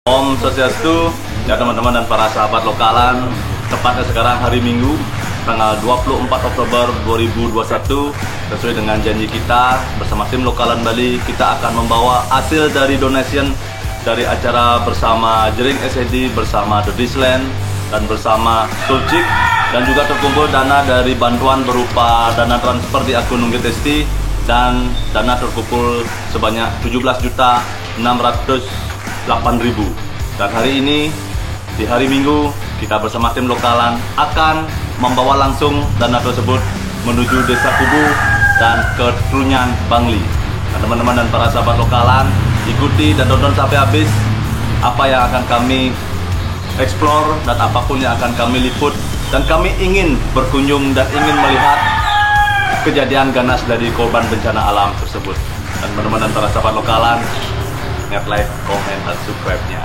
Om Swastiastu, ya teman-teman dan para sahabat lokalan. Tepatnya sekarang hari Minggu, tanggal 24 Oktober 2021. Sesuai dengan janji kita bersama tim lokalan Bali, kita akan membawa hasil dari donation dari acara bersama Jering SED, bersama The Disland, dan bersama Tulcik. Dan juga terkumpul dana dari bantuan berupa dana transfer di akun Nunggit Esti, dan dana terkumpul sebanyak 17.608.000. Dan hari ini, di hari Minggu, kita bersama tim lokalan akan membawa langsung dana tersebut menuju Desa Kubu dan ke Trunyan Bangli. Nah, teman-teman dan para sahabat lokalan, ikuti dan tonton sampai habis apa yang akan kami explore dan apapun yang akan kami liput. Dan kami ingin berkunjung dan ingin melihat kejadian ganas dari korban bencana alam tersebut. Dan teman-teman dan para sahabat lokalan, ingat like, komen, dan subscribe-nya.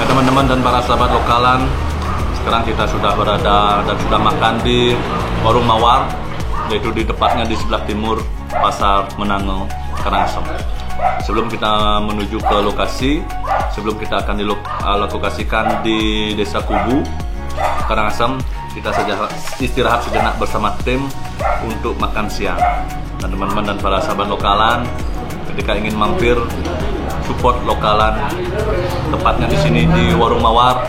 Teman-teman dan para sahabat lokalan, sekarang kita sudah berada dan sudah makan di Warung Mawar, yaitu di tepatnya di sebelah timur Pasar Menango, Karangasem. Sebelum kita menuju ke lokasi, sebelum kita akan dilokasikan di Desa Kubu, Karangasem, kita istirahat sejenak bersama tim untuk makan siang. Dan teman-teman dan para sahabat lokalan, ketika ingin mampir support lokalan, tepatnya di sini di Warung Mawar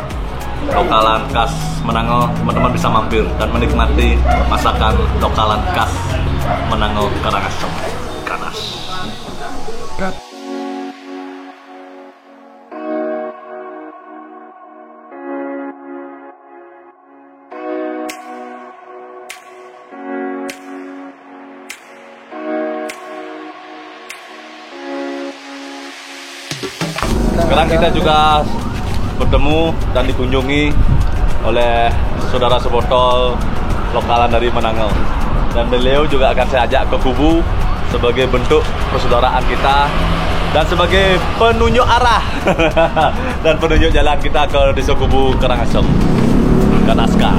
lokalan khas Menango, teman-teman bisa mampir dan menikmati masakan lokalan khas Menango Karangasem. Ganas. Sekarang kita juga bertemu dan dikunjungi oleh saudara sebotol lokalan dari Menango. Dan beliau juga akan saya ajak ke Kubu sebagai bentuk persaudaraan kita dan sebagai penunjuk arah dan penunjuk jalan kita ke Desa Kubu, Karangasem. Ganaska.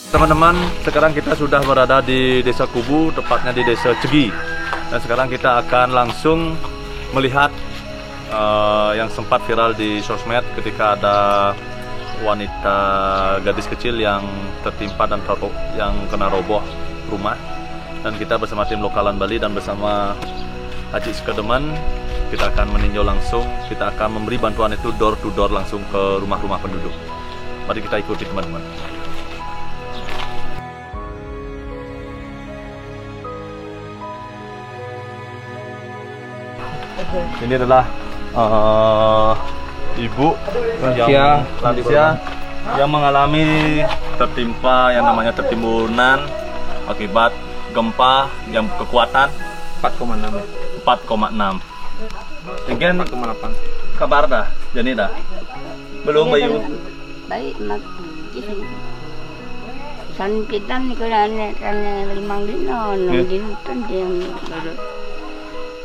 Teman-teman, sekarang kita sudah berada di Desa Kubu, tepatnya di Desa Cegi. Dan sekarang kita akan langsung melihat yang sempat viral di sosmed ketika ada wanita gadis kecil yang tertimpa dan yang kena roboh rumah. Dan kita bersama tim lokalan Bali dan bersama Haji Skademan, kita akan meninjau langsung, kita akan memberi bantuan itu door to door langsung ke rumah-rumah penduduk. Mari kita ikuti teman-teman. Ini adalah ibu lansia yang mengalami tertimpa yang namanya tertimbunan akibat gempa yang kekuatan 4,6. 4,6. Tinggian 4,8. Kabar dah, jadi dah. Belum Bayu. Baik, mak. San kita ni kan 5 dino, 6 dino kan dia baru.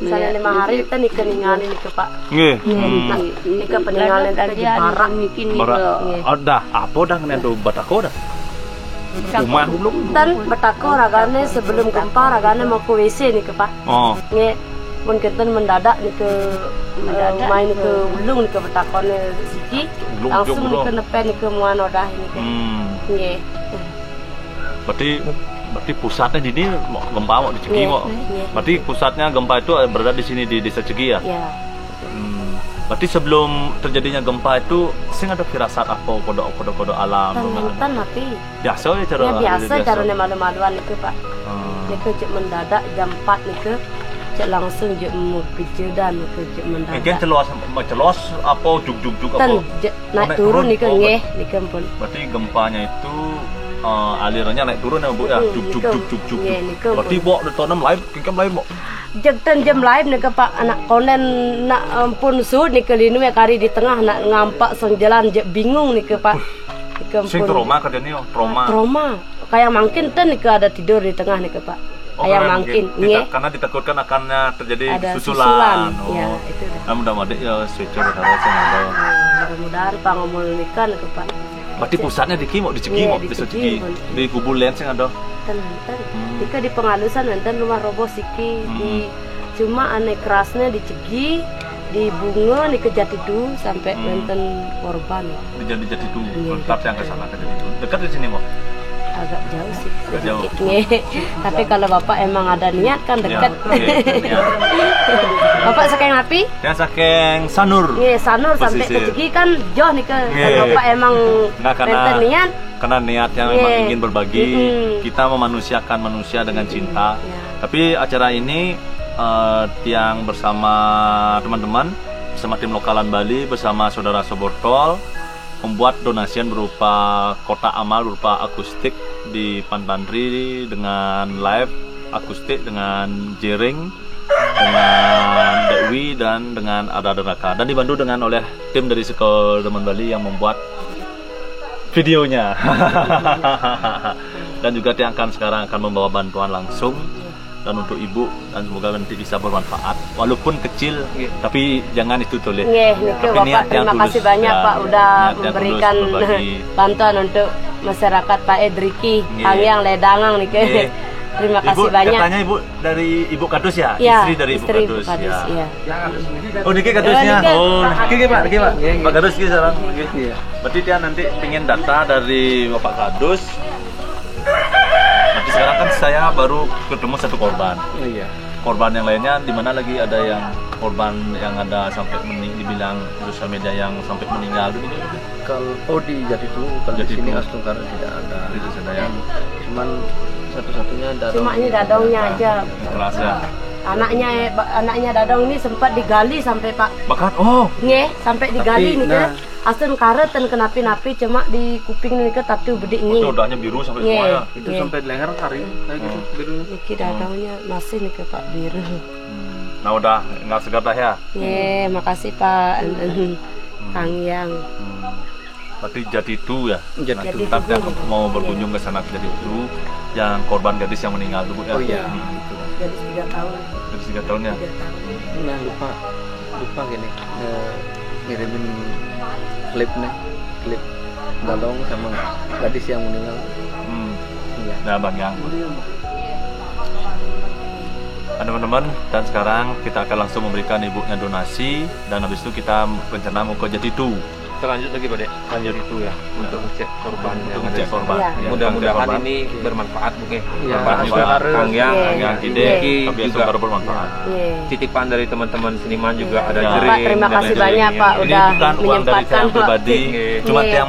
Misalnya 5 hari kita nih keningalin ke Pak. Nggih. Ini ke peninggalan tadi ada bikin Ada apa dah kena do batako dah. Rumah. Dan betako ragane sebelum gempa ragane mau ke WC nih ke Pak. Oh. Nge pun kita mendadak nih ke main ke ulung nih ke betakone siki Ulung, langsung nih ulung. ke nepen nih ke muanodah ini ke. Nge. Berarti pusatnya di sini gempa mau di Cegi Iya, mau. iya. Berarti pusatnya gempa itu berada di sini di desa Cegi ya. Ya. Berarti sebelum terjadinya gempa itu sing ada firasat apa kode alam. Tan tapi Biasa ya cara. ya biasa caranya malu-maluan nih ke Pak. Nih ke cek mendadak jam 4 nih ke cek langsung cek mau kejedan nih ke cek mendadak. Mungkin celos apa juk apa. Tan naik turun nih ke nge nih ke pun. Berarti gempanya itu alirannya naik turun ya Bu ya. Juk. Iya, nikem. Berarti Bu detonam live, kingkem live Bu. Jekten jam live nih ke Pak anak konen nak ampun sud nih ke linu ya kari di tengah nak ngampak song jalan je bingung nih ke Pak. Nih ke Sing trauma kerjanya trauma. Trauma. Kayak mungkin ten nih ke ada tidur di tengah nih ke Pak. Kayak karena mungkin mungkin nge. karena ditakutkan akannya terjadi Ada susulan. susulan. Ya, itu dah. Nah, mudah-mudahan ya switcher harus ada. Mudah-mudahan Pak ngomong nikah nih ke Pak. Berarti pusatnya di Kimo, di Cegi Iya, mau di di Cegi, Cegi. Bun. Di Kubu Lens yang ada. Ten. Nika di pengalusan dan rumah roboh siki di cuma aneh kerasnya di Cegi di Bunga nih ke Jatidu sampai wenten korban Di Jati itu. Iya, Tetap yang ke sana ke Jati itu. Dekat di sini mau. agak jauh sih Agak jauh. sedikit, nge. Tapi kalau Bapak emang ada niat kan dekat. Ya. Bapak saking api Yang saking Sanur. nge Sanur sampai ke Pesisir. Cegi kan jauh nih ke Iya. Bapak emang Nah, karena enten niat. karena niat yang Iya. memang ingin berbagi, Mm-mm. kita memanusiakan manusia dengan cinta. Iya. Tapi acara ini Tiang bersama teman-teman, bersama tim lokalan Bali, bersama saudara Sobortol, membuat donasian berupa kotak amal berupa akustik di Pantandri dengan live akustik dengan Jering, dengan Dewi dan dengan Ada Raka, dan dibantu dengan oleh tim dari Sekolah Teman Bali yang membuat videonya. Dan juga Tiang sekarang akan membawa bantuan langsung dan untuk ibu, dan semoga nanti bisa bermanfaat walaupun kecil, tapi jangan itu tulis. Nge, Tapi Bapak niat yang terima tulus, kasih banyak ya, Pak udah niat yang tulus memberikan berbagi. bantuan untuk masyarakat Pak Edriki, Nge. Hangyang Ledangang nih ke. Nge. Terima Ibu kasih banyak. katanya ibu dari Ibu Kadus ya? Ya, Istri dari Ibu Kadus, ya. Iya. Oh, Niki Kadusnya. Niki. Oh, Niki Pak, Niki Pak. Niki. Pak Kadus Niki sekarang. Iya. Berarti dia nanti ingin data dari Bapak Kadus. Nanti sekarang kan saya baru ketemu satu korban. Iya. Korban yang lainnya di mana lagi ada yang korban yang ada sampai dibilang sosial media yang sampai meninggal gitu. Kalau di Jatidu, kalau di Jatidu. sini Astungkar tidak ada. Itu sudah ya. Cuman satu-satunya dadong. Cuma ini dadongnya aja. Terasa. Anaknya dadong ini sempat digali sampai Pak Bahkan sampai digali Tapi, nih ke. nah. Asun karet dan kenapi-napi cuma di kuping nih ke tapi bedik itu nih. udahnya biru sampai Nge. semua ya. Itu Iya. sampai leher hari kayak gitu biru. Niki dadongnya masih nih ke Pak biru. Nah udah nggak segar dah ya. Makasih Pak Hangyang. Berarti Jatidu ya. Jatidu. Nanti yang mau berkunjung ke sana ke Jatidu, yang korban gadis yang meninggal dulu ya. Oh iya. Itu. Gadis 3 tahun. Gadis 3 tahun ya. 3 tahun. Nah lupa gini ngirimin klip balong sama gadis yang meninggal. Iya. Nah Bang Yang. Nah, teman-teman, dan sekarang kita akan langsung memberikan ibunya donasi, dan habis itu kita rencana mau ke Jatidu. Kita lanjut lagi Pak Dek, lanjut itu ya untuk ngecek korban yang Untuk ada ngecek di korban. Iya. Ya, mudah-mudahan korban. ini bermanfaat mungkin. Iya. Korban juga Bermanfaat. Kang Yang, Iya. Kang Yang Ide, Hideki tapi itu juga baru bermanfaat. titipan dari teman-teman seniman juga ada Ya. jering. Pak, terima dan kasih lain-lain banyak, yang- Pak. Ini Udah bukan uang dari menyempatkan saya pribadi, waktu. cuma Iya. yang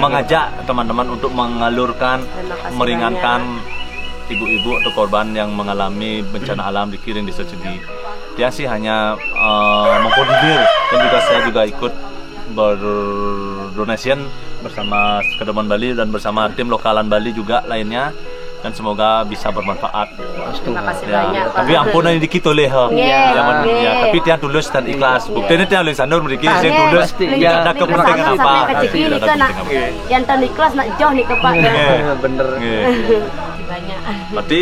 mengajak teman-teman untuk mengalurkan, Terima kasih meringankan ibu-ibu atau korban yang mengalami bencana alam di Kiring Desa Cegi. Dia sih hanya mengkoordinir, dan juga saya juga ikut berdonation bersama Sekolah Bali dan bersama tim lokalan Bali juga lainnya, dan semoga bisa bermanfaat. Terima kasih Ya, banyak Pak. tapi ampunan dikit oleh Nge. tapi dia tulus dan ikhlas. Buktinya dia oleh Sanur mriki Pak, saya nge, tulus, pasti. link- tidak ada link kepentingan kesana apa. sampai ke Cegi Tidak nih ada kan nak kepentingan apa. yang tan kelas nak jauh nih ke Pak. Nge. Bener. Nge. Banyak. Berarti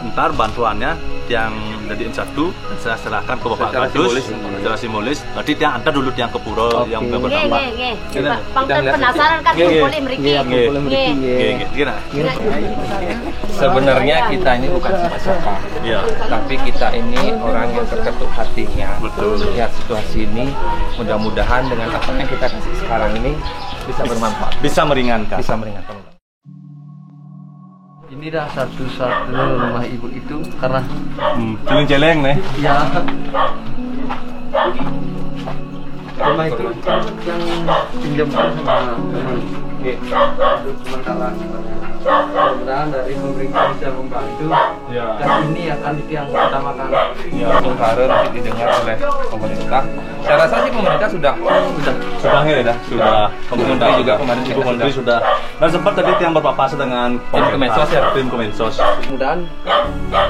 ntar bantuannya yang menjadi M1 dan saya serahkan ke Bapak Secara Gadus simbolis. secara simbolis. Berarti tiang antar dulu tiang ke pura yang berdampak. Pangkat penasaran kan boleh meriki. Gimana? Sebenarnya kita ini bukan siapa-siapa, Iya. tapi kita ini orang yang terketuk hatinya. Betul. Lihat situasi ini, mudah-mudahan dengan apa yang kita kasih sekarang ini bisa bermanfaat, Bisa meringankan. bisa meringankan. Ini dah satu-satunya rumah ibu itu karena Celeng-celeng nih. ya rumah itu yang pinjamkan sama teman. Sementara mudah-mudahan dari pemerintah bisa membantu Ya. dan ini akan yang utamakan. Ya, sementara nanti didengar oleh pemerintah. Saya rasa sih pemerintah sudah Sudah ya, sudah. Ibu Menteri juga kemarin Ibu Menteri sudah. Dan sempat tadi yang berpapasan dengan Tim Kemensos ya? Tim Kemensos. Mudah-mudahan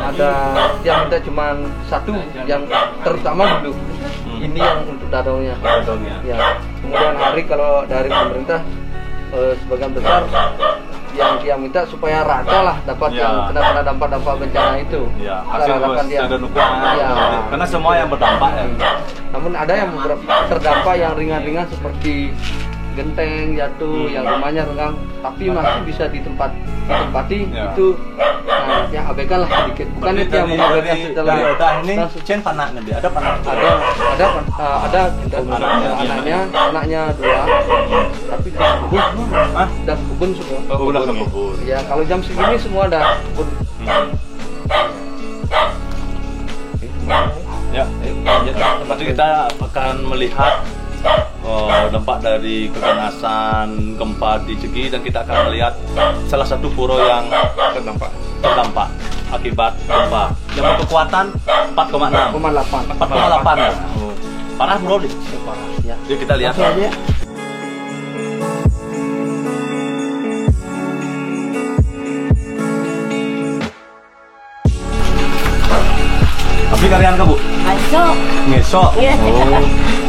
ada yang minta cuma satu yang terutama dulu. Ini yang untuk dadaunya. Contohnya. Ya, kemudian hari kalau dari pemerintah sebagian besar yang minta supaya rata lah dapat Ya. yang kena dampak-dampak bencana itu. Ya, Kita hasil harapkan dia. ada dukungan. Ya. Karena semua yang berdampak ya. Namun ada yang terdampak yang ringan-ringan seperti genteng jatuh, yang rumahnya renggang, tapi masih bisa ditempati Ya. itu. Nah, yang abaikan lah sedikit. Bukan itu yang mengabaikan setelah ini Cen panak nanti. Ada panak. ada anaknya 2, tapi dah kebun semua. Hah? Dah kebun semua. Oh, udah kebun. Ya kalau jam segini semua dah kebun. Ya, nanti kita akan melihat dampak dari keganasan gempa di Cegi dan kita akan melihat salah satu pura yang terdampak akibat gempa yang berkekuatan 4,6 4,8. 4,8 ya. Parah bro. Ya. Yuk kita lihat. Tapi kalian ke Bu? Masuk. Ngesok. Ya.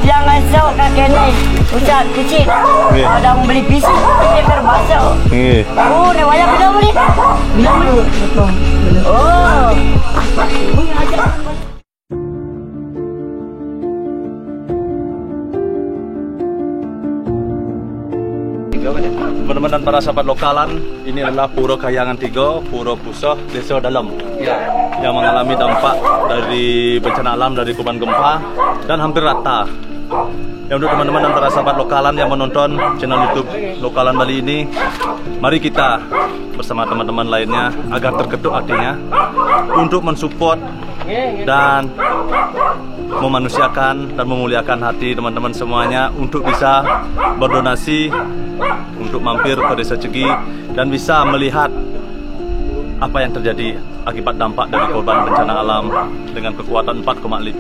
Jangan sok kakek ni. Usah kecil. Ya. Ada yang beli pisau, dia berbahasa. Nggih. Oh, ni wayang bila beli? Bila beli? Oh. Punya aja. Teman-teman dan para sahabat lokalan, ini adalah Pura Kahyangan 3, Pura Pusoh, Desa Dalem yang mengalami dampak dari bencana alam dari korban gempa dan hampir rata. Yang untuk teman-teman dan para sahabat lokalan yang menonton channel YouTube Lokalan Bali ini, mari kita bersama teman-teman lainnya agar terketuk hatinya untuk mensupport dan memanusiakan dan memuliakan hati teman-teman semuanya untuk bisa berdonasi untuk mampir ke Desa Cegi dan bisa melihat apa yang terjadi akibat dampak dari korban bencana alam dengan kekuatan 4,8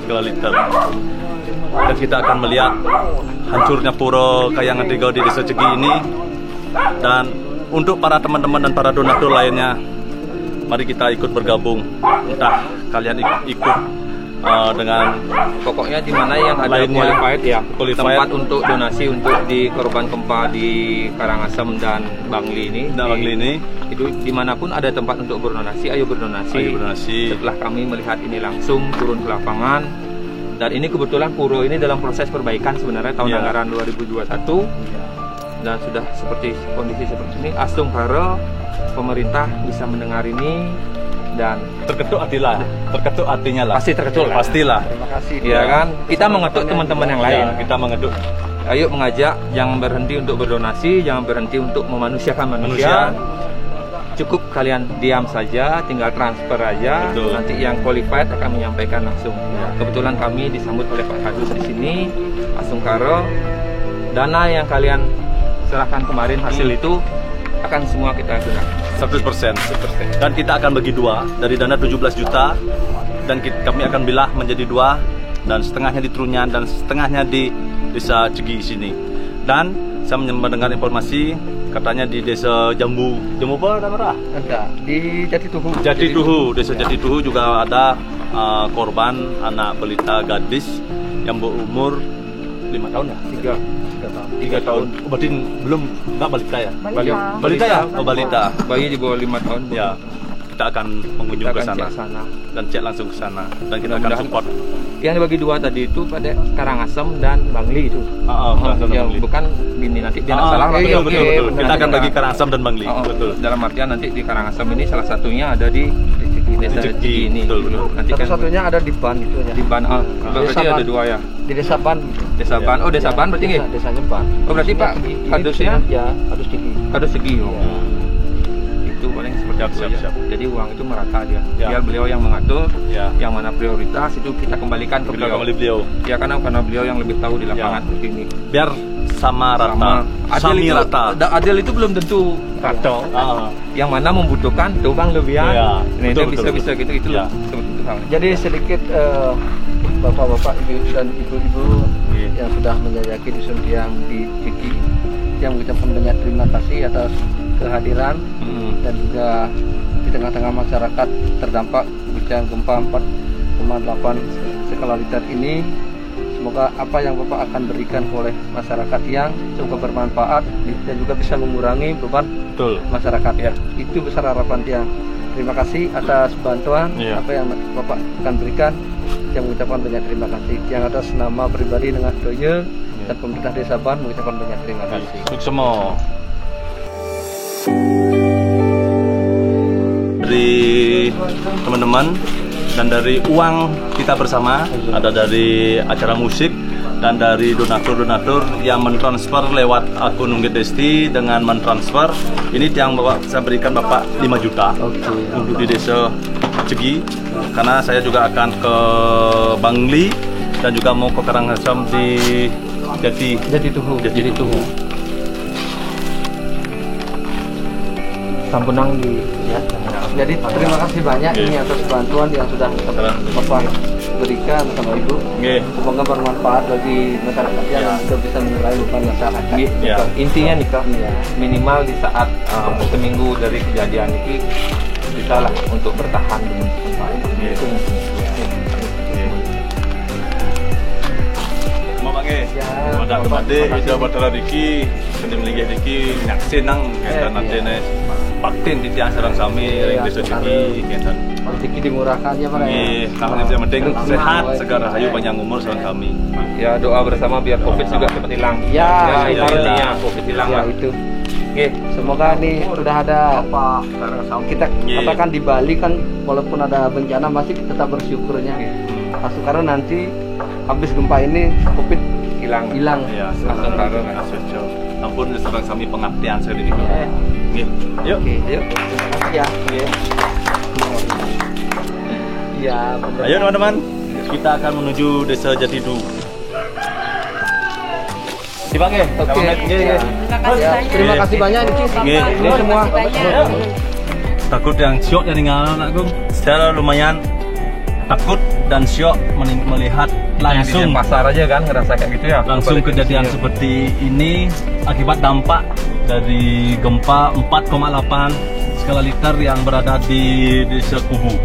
skala liter. Dan kita akan melihat hancurnya Pura Kahyangan 3 di Desa Cegi ini. Dan untuk para teman-teman dan para donatur lainnya, mari kita ikut bergabung. Entah kalian ikut dengan Pokoknya di mana yang ada Lainnya. qualified tempat untuk donasi untuk di korban gempa di Karangasem dan Bangli ini. Bangli ini. Itu dimanapun ada tempat untuk berdonasi, ayo berdonasi. Ayo berdonasi. Setelah kami melihat ini langsung turun ke lapangan, dan ini kebetulan Pura ini dalam proses perbaikan sebenarnya tahun Ya. anggaran 2021 dan sudah seperti kondisi seperti ini. Astung Haro pemerintah bisa mendengar ini dan terketuk hatinya lah. pasti terketuk lah. Pastilah. Terima kasih. Ya kan, kita mengetuk teman-teman yang lain. Ya, kita mengetuk Ayo mengajak, jangan berhenti untuk berdonasi, jangan berhenti untuk memanusiakan manusia. Cukup kalian diam saja, tinggal transfer aja. Betul. Nanti yang qualified akan menyampaikan langsung. Kebetulan kami disambut oleh Pak Kadus di sini, Astung Karo. Dana yang kalian serahkan kemarin hasil itu akan semua kita gunakan. 100%. Dan kita akan bagi dua dari dana 17 juta dan kami akan belah menjadi 2 dan setengahnya di Trunyan dan setengahnya di Desa Cegi sini. Dan saya mendengar informasi katanya di Desa Jambu apa namanya? Ada di Jatituhu. Desa Jatituhu juga ada korban anak balita gadis yang berumur 5 tahun ya? 3 tahun. Oh, berarti nggak balita ya? Balita ya? Oh, balita. Bayi di bawah 5 tahun. Ya. Kita kita akan mengunjungi ke akan sana cek sana. dan cek langsung ke sana dan kita akan Mudah-mudahan. support. Yang dibagi dua tadi itu pada Karangasem dan Bangli itu. Karangasem dan Yang Bangli. bukan gini nanti dia nak Ah, salah. betul, nanti- betul, betul. benar. Kita akan bagi Karangasem dan Bangli. Betul. Dalam artian nanti di Karangasem ini salah satunya ada di desa Di Cegi, Cegi ini. betul, betul. Nanti kan Satu-satunya ada di Ban itu ya. di Ban. Berarti Desa ada Ban. dua ya. Di desa Ban. Desa Ban. Oh, desa Ban berarti nggih. Desanya Ban. Oh, berarti Pak hadusnya ya hadus tinggi. hadus Segi. Oh. Itu paling seperti Siap, itu siap, ya. siap. Jadi uang itu merata dia. Ya. Biar beliau yang mengatur. Ya. Yang mana prioritas itu kita kembalikan ke Kita beliau. kembali beliau. Ya karena beliau yang lebih tahu di lapangan seperti ini. Biar sama rata. Sama. Sami itu, rata. Adil itu belum tentu rata. Yang mana membutuhkan tukang lebihan. Ya, Nah, itu betul, betul, bisa gitu itu Ya. seperti itu halnya. Jadi sedikit bapak-bapak, ibu dan ibu-ibu Iya. yang sudah menjajaki dusun Tiang di Cegi, yang mengucapkan banyak terima kasih atas kehadiran dan juga di tengah-tengah masyarakat terdampak bencana gempa 4,8 skala Richter ini. Semoga apa yang Bapak akan berikan oleh masyarakat yang semoga bermanfaat dan juga bisa mengurangi beban Betul. masyarakat ya. Itu besar harapan Tiang. Terima kasih atas bantuan Iya. apa yang Bapak akan berikan. Yang mengucapkan banyak terima kasih. Yang atas nama pribadi dengan Doye dan pemerintah Desa Ban mengucapkan banyak terima kasih. Untuk semua. Dari teman-teman dan dari uang kita bersama, ada dari acara musik dan dari donatur-donatur yang mentransfer lewat akun Unggit Desti dengan mentransfer. Ini yang Bapak saya berikan Bapak 5 juta untuk di desa Cegi, karena saya juga akan ke Bangli dan juga mau ke Karangasem di Jadi tuhu. Sampunang di Ya. Jadi terima kasih banyak ini atas bantuan yang sudah Bapak berikan sama Ibu. Nggih. Semoga bermanfaat bagi masyarakat yang juga bisa mengurangi beban masyarakat. Ya. intinya nih Kak, Iya. minimal di saat seminggu dari kejadian ini bisa lah untuk bertahan dengan Iya. itu Mau pakai? Ya. Pada kemade, bisa pada Riki, seni melinggih Riki, nyaksin nang, kita nanti nih. Paktin di tiang sarang sami, ring desa Cegi, kita. Rezeki dimurahkan ya Pak. Ini, namanya yang penting sehat, segar, hayu panjang umur sarang kami. ya doa bersama biar covid juga cepat hilang Ya, itu ya. intinya covid hilang Ya lah. itu. Oke. Semoga nih sudah ada kita Iya. katakan di Bali kan walaupun ada bencana masih tetap bersyukurnya. Langsung karena nanti habis gempa ini Covid hilang hilang. Ya, Langsung karo, kan. Asyik. Ampun sarang kami pengabdian saya di sini. Nggih. Yuk. Oke, yuk. Terima kasih ya. Iya, benar. Ayo teman-teman, kita akan menuju desa Jatidu. Dipakai. Oke. Nggih. Ya, terima kasih banyak Niki. Nggih. Ini semua. Takut yang syok jadi ngalah aku. Secara lumayan takut dan syok melihat langsung Di pasar aja kan ngerasa kayak gitu ya. langsung Balik ke kejadian sini. seperti ini akibat dampak dari gempa 4,8 skala Richter yang berada di desa Kubu.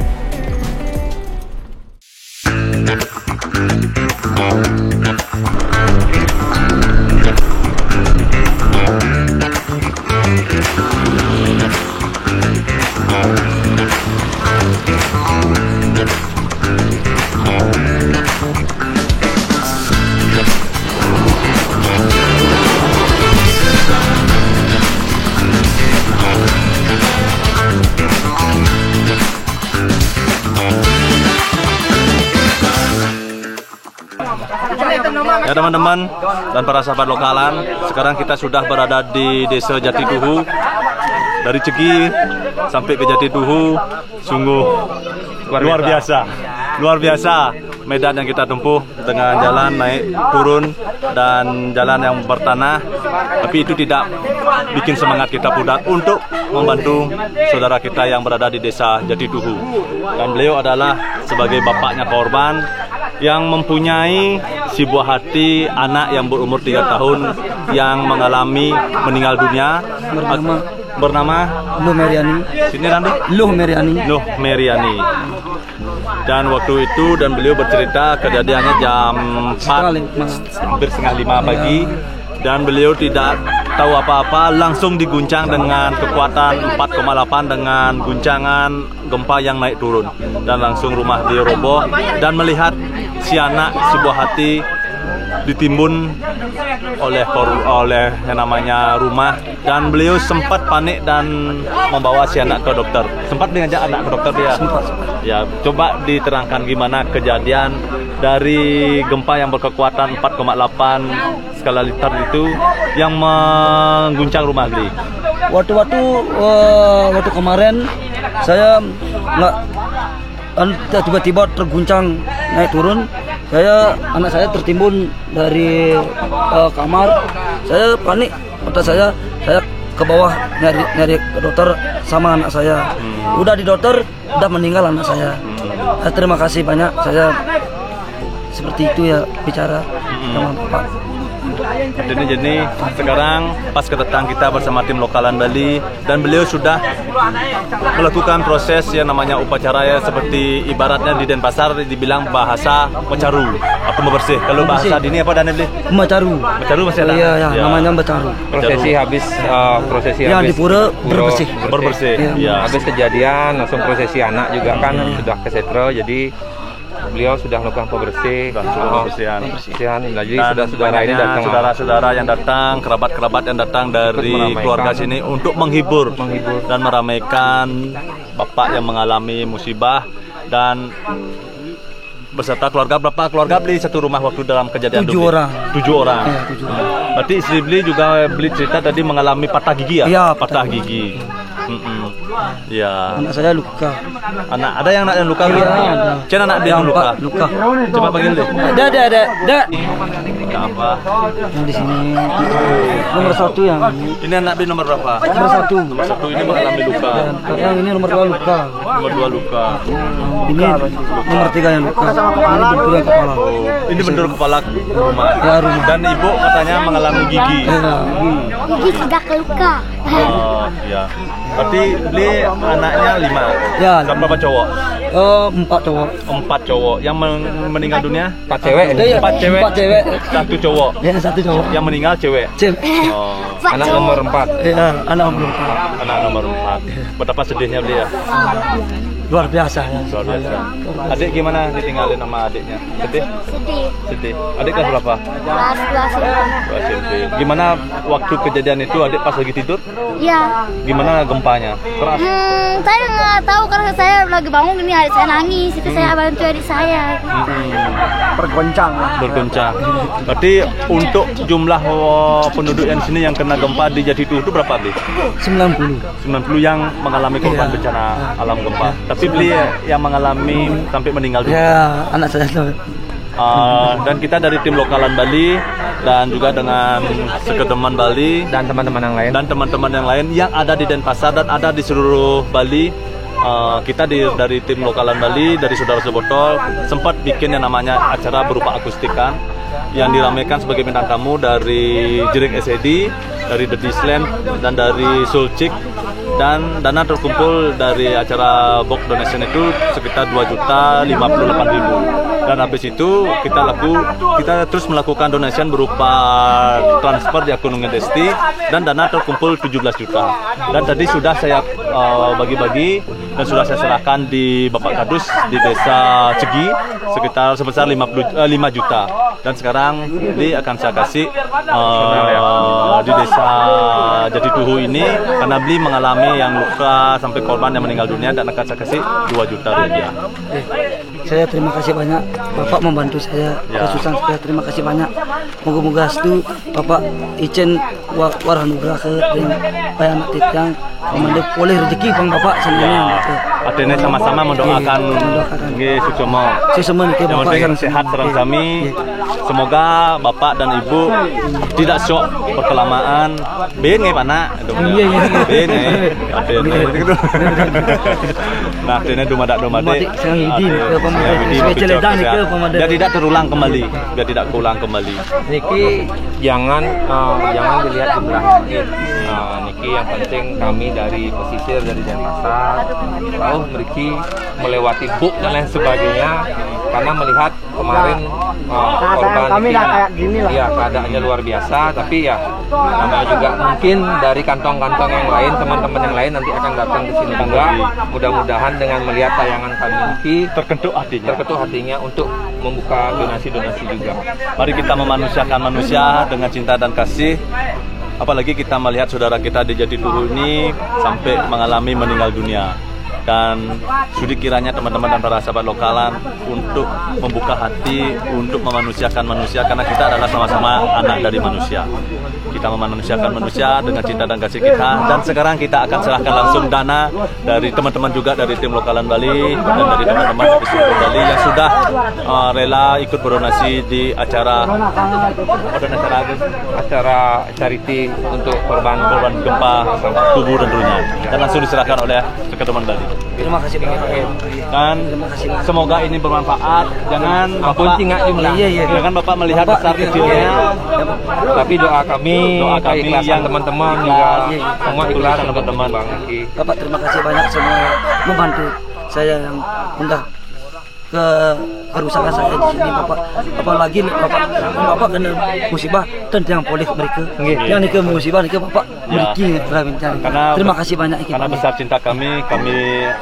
Ya teman-teman dan para sahabat lokalan, sekarang kita sudah berada di desa Jatiduhu. Dari Cegi sampai ke Jatiduhu, sungguh luar biasa. Luar biasa medan yang kita tempuh dengan jalan naik turun dan jalan yang bertanah. Tapi itu tidak bikin semangat kita pudar untuk membantu saudara kita yang berada di desa Jatiduhu. Dan beliau adalah sebagai bapaknya korban yang mempunyai si buah hati anak yang berumur 3 tahun yang mengalami meninggal dunia bernama Luh Meriani. sini nanti Luh Meriani. Nuh Meriani. Dan waktu itu dan beliau bercerita kejadiannya jam 4 hampir setengah 5 pagi dan beliau tidak tahu apa-apa, langsung diguncang dengan kekuatan 4,8 dengan guncangan gempa yang naik turun, dan langsung rumah dia roboh, dan melihat si anak sebuah hati ditimbun oleh yang namanya rumah, dan beliau sempat panik dan membawa si anak ke dokter. Sempat mengajak anak ke dokter dia. Ya, coba diterangkan gimana kejadian dari gempa yang berkekuatan 4,8 skala Richter itu yang mengguncang rumah beli. Waktu kemarin saya nggak tiba-tiba terguncang naik turun. Anak saya tertimbun dari kamar. Saya panik, mata saya ke bawah nyari ke dokter sama anak saya. Udah di dokter, udah meninggal anak saya. Terima kasih banyak, saya seperti itu ya bicara sama Bapak. Jadi sekarang pas kedatangan kita bersama tim lokalan Bali, dan beliau sudah melakukan proses yang namanya upacara ya, seperti ibaratnya di Denpasar dibilang bahasa mecaru atau membersih. Kalau bahasa di ini apa dan beli? Mecaru. Mecaru masih ada. Iya, ya, namanya mecaru. Prosesi habis Ya, di pura bersih. Berbersih. Ya. Habis kejadian langsung prosesi anak juga kan sudah ke setro, jadi beliau sudah melakukan pembersihan. Jadi saudara-saudara ini datang, saudara-saudara yang datang, kerabat-kerabat yang datang dari keluarga sini untuk menghibur dan meramaikan bapak yang mengalami musibah, dan beserta keluarga. Berapa keluarga beli satu rumah waktu dalam kejadian 7 orang. 7 orang. Ya, 7 orang. Berarti istri beli juga beli cerita tadi mengalami patah gigi ya? Iya, patah gigi. Ya. Anak saya luka. Ada yang luka? Iya, ada. Cina anak dia yang luka. Coba panggil deh. Ada. Apa? Yang di sini nomor 1 yang. Ini anak B nomor berapa? Nomor 1. Nomor 1 ini mengalami luka. Yang ini nomor 2 luka. Nomor 2 luka. Ini nomor 3 yang luka. Ini bentur yang kepala. Ini bentur kepala rumah. Ya, rumah. Dan ibu katanya mengalami gigi. Gigi sudah keluka. Oh, ya. Berarti beli anaknya 5. Ya. Berapa cowok? 4 cowok. 4 cowok. Yang meninggal dunia? 4 cewek. 4 cewek. 4 cewek. 1 cowok. Ya, 1 cowok. Yang meninggal cewek. Cewek. Oh, Anak nomor 4. Ya, anak nomor 4. anak nomor 4. Betapa sedihnya beli ya. Luar biasa ya. Luar biasa. Adik gimana ditinggalin sama adiknya? Sedih? Sedih. Adik kelas berapa? Kelas 2 SMP. Gimana waktu kejadian itu adik pas lagi tidur? Ya. Gimana gempanya? Keras? Saya nggak tahu karena saya lagi bangun ini adik saya nangis, itu saya bantu adik saya. Bergoncang. Berarti untuk jumlah penduduk yang sini yang kena gempa di Jatiduh itu berapa beli? 90 yang mengalami korban bencana alam gempa. Tapi beli yang mengalami sampai meninggal dunia. Ya, anak saya tuh. Dan kita dari tim lokalan Bali dan juga dengan Sekedeman Bali Dan teman-teman yang lain yang ada di Denpasar dan ada di seluruh Bali. Kita dari tim lokalan Bali, dari saudara-saudara botol sempat bikin yang namanya acara berupa akustikan yang diramaikan sebagai bintang tamu dari Jirik SED, dari The Disland, dan dari Sulcik. Dan dana terkumpul dari acara box donation itu sekitar 2.058.000. Dan habis itu kita terus melakukan donation berupa transfer di akun Ngedesti, dan dana terkumpul 17 juta. Dan tadi sudah saya bagi-bagi dan sudah saya serahkan di Bapak Kadus di Desa Cegi sekitar sebesar 5 juta. Dan sekarang ini akan saya kasih di Desa Jatiduh ini karena beli mengalami yang luka sampai korban yang meninggal dunia, dan akan saya kasih 2 juta rupiah. Saya terima kasih banyak Bapak membantu saya kesusahan saya, terima kasih banyak. Moga-moga itu Bapak Icen waranugrah ke bayang titang memandai oleh rezeki Bang Bapak semuanya. Artinya sama-sama mendoakan nggih Sucomo. Sesemua ke Yang Bapak penting sehat serang kami. Semoga Bapak dan Ibu tidak syok berkelamaan. Ben nggih Pana. Ben nah, artinya dumadak-dumadik. Biar tidak terulang kembali. Niki jangan dilihat jumlahnya. Niki yang penting kami dari pesisir, dari Denpasar tahu mereka melewati buk dan lain sebagainya. karena melihat kemarin korban kami Niki, kayak gini lah. ya keadaannya luar biasa, tapi ya namanya juga mungkin dari kantong-kantong yang lain, teman-teman yang lain nanti akan datang ke sini juga. Mudah-mudahan dengan melihat tayangan kami Niki terketuk hatinya untuk membuka donasi-donasi juga. Mari kita memanusiakan manusia dengan cinta dan kasih. Apalagi kita melihat saudara kita di Jatiduruh ini sampai mengalami meninggal dunia. Dan sudi kiranya teman-teman dan para sahabat lokalan untuk membuka hati untuk memanusiakan manusia, karena kita adalah sama-sama anak dari manusia. Kita memanusiakan manusia dengan cinta dan kasih kita. Dan sekarang kita akan serahkan langsung dana dari teman-teman juga dari tim lokalan Bali dan dari teman-teman dari seluruh Bali yang sudah rela ikut berdonasi di acara charity untuk korban gempa Kubu dan Trunyan, dan langsung diserahkan oleh Sekedoman Bali. Terima kasih banyak. Dan semoga ini bermanfaat. Jangan ampun tinggal jumlah. Jangan Bapak melihat besar kecilnya, tapi doa kami yang teman-teman juga semua ikhlas untuk teman Bang Niki. Bapak terima kasih banyak semua yang membantu saya yang udah kerusakan saya di sini, Bapak. Apalagi Bapak kena musibah dan yang boleh mereka. Yang ini ke musibah ini ke Bapak Niki terima kasih banyak. Karena besar cinta kami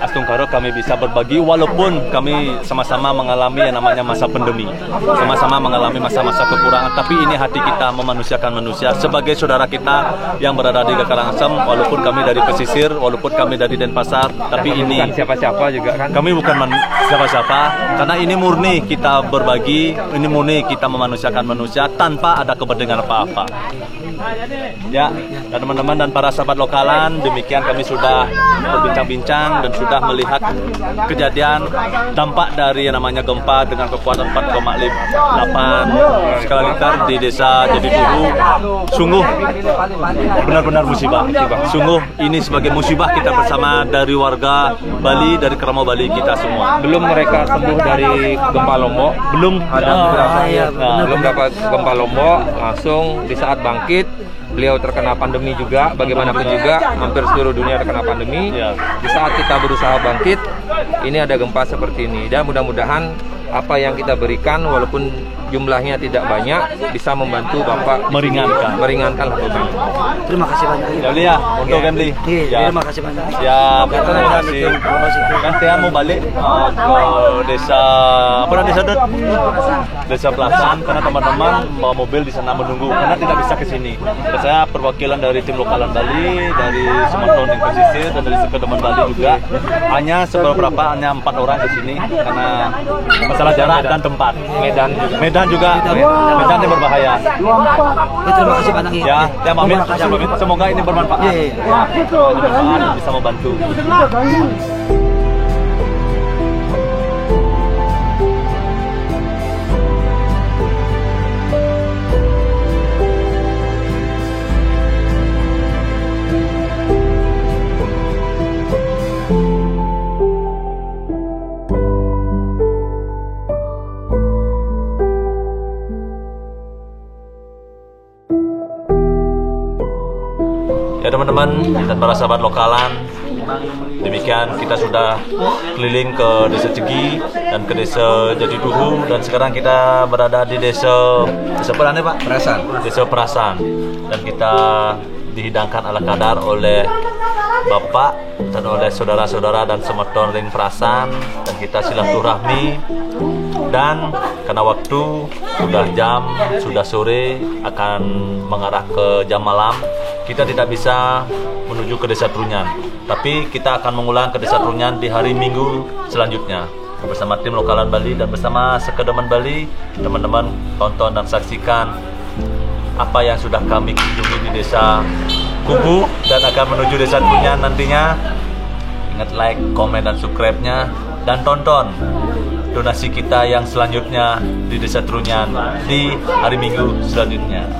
Astungkaro, kami bisa berbagi walaupun kami sama-sama mengalami yang namanya masa pandemi, sama-sama mengalami masa-masa kekurangan, tapi ini hati kita memanusiakan manusia sebagai saudara kita yang berada di Karangasem, walaupun kami dari pesisir, walaupun kami dari Denpasar, tapi ini bukan siapa-siapa juga kan. Kami bukan siapa-siapa, karena ini murni kita berbagi, ini murni kita memanusiakan manusia tanpa ada kepentingan apa-apa. Ya, dan teman-teman dan para sahabat lokalan, demikian kami sudah berbincang-bincang dan sudah melihat kejadian dampak dari yang namanya gempa dengan kekuatan 4,8 skala Richter di desa Jatiduruh. Sungguh benar-benar musibah. Sungguh ini sebagai musibah kita bersama dari warga Bali, dari Keramo Bali kita semua. Belum mereka sembuh dari gempa Lombok, belum ada belum dapat gempa Lombok, langsung di saat bangkit beliau terkena pandemi juga, bagaimanapun juga hampir seluruh dunia terkena pandemi. Di saat kita berusaha bangkit, ini ada gempa seperti ini. Dan mudah-mudahan apa yang kita berikan walaupun jumlahnya tidak banyak bisa membantu Bapak meringankan lah beban. Terima kasih banyak. Ya, untuk Gemli. Terima kasih banyak. Ya, terima kasih. Kan saya mau balik ke desa Desa Pelasan, karena teman-teman bawa mobil di sana menunggu karena tidak bisa ke sini. Dan saya perwakilan dari tim lokalan Bali, dari Sumatera yang pesisir dan dari Sekedoman Bali juga. Hanya 4 orang ke sini karena masalah jarak dan tempat. Medan juga Medan yang berbahaya. Terima kasih banyak. Ya, Amin. Semoga ini bermanfaat. Bisa membantu. Ya teman-teman dan para sahabat lokalan, demikian kita sudah keliling ke desa Cegi dan ke desa Jatiduruh, dan sekarang kita berada di desa mana Pak? Desa Perasan, dan kita dihidangkan ala kadar oleh Bapak dan oleh saudara-saudara dan semeton ring Perasan, dan kita silaturahmi. Dan karena waktu sudah sore akan mengarah ke jam malam, kita tidak bisa menuju ke desa Trunyan, tapi kita akan mengulang ke desa Trunyan di hari Minggu selanjutnya bersama tim lokalan Bali dan bersama Sekedoman Bali. Teman-teman tonton dan saksikan apa yang sudah kami kunjungi di desa Kubu dan akan menuju desa Trunyan nantinya. Ingat like, komen, dan subscribe-nya, dan tonton donasi kita yang selanjutnya di desa Trunyan di hari Minggu selanjutnya.